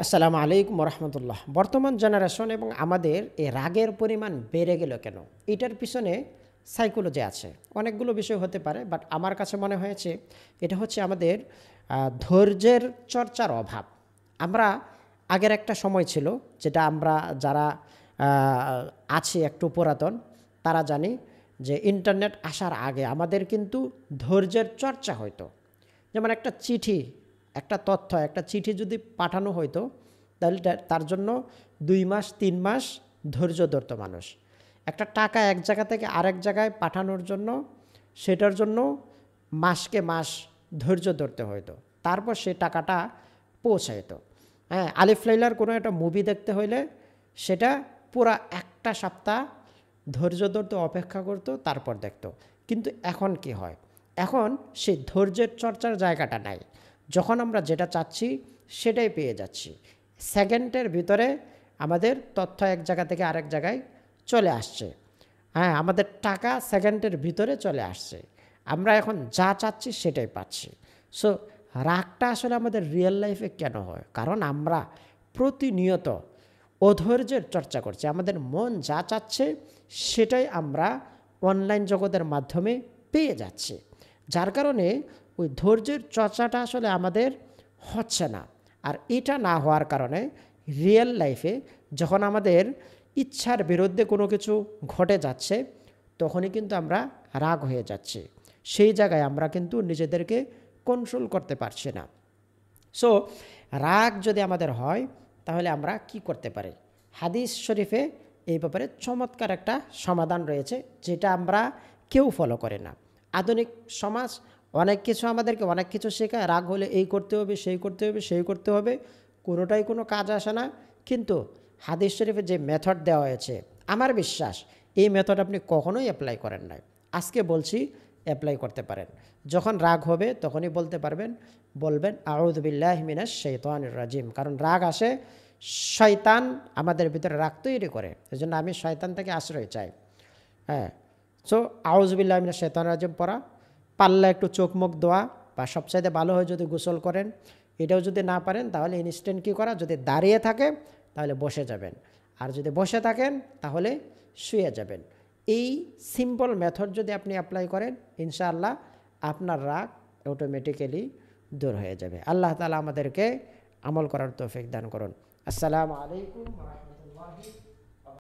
আসসালামু আলাইকুম রহমতুল্লাহ। বর্তমান জেনারেশন এবং আমাদের এই রাগের পরিমাণ বেড়ে গেল কেন, এটার পিছনে সাইকোলজি আছে। অনেকগুলো বিষয় হতে পারে, বাট আমার কাছে মনে হয়েছে এটা হচ্ছে আমাদের ধৈর্যের চর্চার অভাব। আমরা আগের একটা সময় ছিল, যেটা আমরা যারা আছি একটু পুরাতন তারা জানি, যে ইন্টারনেট আসার আগে আমাদের কিন্তু ধৈর্যের চর্চা হতো। যেমন একটা চিঠি, একটা তথ্য, একটা চিঠি যদি পাঠানো হতো, তাহলে তার জন্য 2 মাস 3 মাস ধৈর্য ধরতো মানুষ। একটা টাকা এক জায়গা থেকে আরেক জায়গায় পাঠানোর জন্য, সেটার জন্য মাসকে মাস ধৈর্য ধরতে হতো, তারপর সে টাকাটা পৌঁছাইতো। হ্যাঁ, আলিফ লাইলার কোনো একটা মুভি দেখতে হইলে সেটা পুরা একটা সপ্তাহ ধৈর্য ধরতে অপেক্ষা করতো, তারপর দেখতো। কিন্তু এখন কি হয়, এখন সেই ধৈর্যের চর্চার জায়গাটা নাই। যখন আমরা যেটা চাচ্ছি সেটাই পেয়ে যাচ্ছি। সেকেন্ডের ভিতরে আমাদের তথ্য এক জায়গা থেকে আরেক জায়গায় চলে আসছে। হ্যাঁ, আমাদের টাকা সেকেন্ডের ভিতরে চলে আসছে। আমরা এখন যা চাচ্ছি সেটাই পাচ্ছি। সো রাগটা আসলে আমাদের রিয়েল লাইফে কেন হয়? কারণ আমরা প্রতিনিয়ত অধৈর্যের চর্চা করছি। আমাদের মন যা চাচ্ছে সেটাই আমরা অনলাইন জগতের মাধ্যমে পেয়ে যাচ্ছি, যার কারণে ওই ধৈর্যের চর্চাটা আসলে আমাদের হচ্ছে না। আর এটা না হওয়ার কারণে রিয়েল লাইফে যখন আমাদের ইচ্ছার বিরুদ্ধে কোনো কিছু ঘটে যাচ্ছে, তখনই কিন্তু আমরা রাগ হয়ে যাচ্ছি। সেই জায়গায় আমরা কিন্তু নিজেদেরকে কন্ট্রোল করতে পারছি না। সো রাগ যদি আমাদের হয়, তাহলে আমরা কি করতে পারি? হাদিস শরীফে এই ব্যাপারে চমৎকার একটা সমাধান রয়েছে, যেটা আমরা কেউ ফলো করে না। আধুনিক সমাজ অনেক কিছু আমাদেরকে অনেক কিছু শেখায়, রাগ হলে এই করতে হবে, সেই করতে হবে, সেই করতে হবে, কোনোটাই কোনো কাজ আসে না। কিন্তু হাদিস শরীফে যে মেথড দেওয়া হয়েছে, আমার বিশ্বাস এই মেথড আপনি কখনোই অ্যাপ্লাই করেন নাই। আজকে বলছি অ্যাপ্লাই করতে পারেন। যখন রাগ হবে তখনই বলবেন আউযু বিল্লাহি মিনাশ শাইতানির রাজিম। কারণ রাগ আসে, শয়তান আমাদের ভিতরে রাগ তৈরি করে, এজন্য আমি শয়তান থেকে আশ্রয় চাই। হ্যাঁ, সো আউযু বিল্লাহি মিনাশ শাইতানির রাজিম পড়া, পারলে একটু চোখ মুখ ধোয়া, বা সবচাইতে ভালো হয় যদি গোসল করেন। এটাও যদি না পারেন তাহলে ইনস্ট্যান্ট কী করা, যদি দাঁড়িয়ে থাকে তাহলে বসে যাবেন, আর যদি বসে থাকেন তাহলে শুয়ে যাবেন। এই সিম্পল মেথড যদি আপনি অ্যাপ্লাই করেন, ইনশাআল্লাহ আপনার রাগ অটোমেটিক্যালি দূর হয়ে যাবে। আল্লাহ তাআলা আমাদেরকে আমল করার তৌফিক দান করুন। আসসালামু আলাইকুম।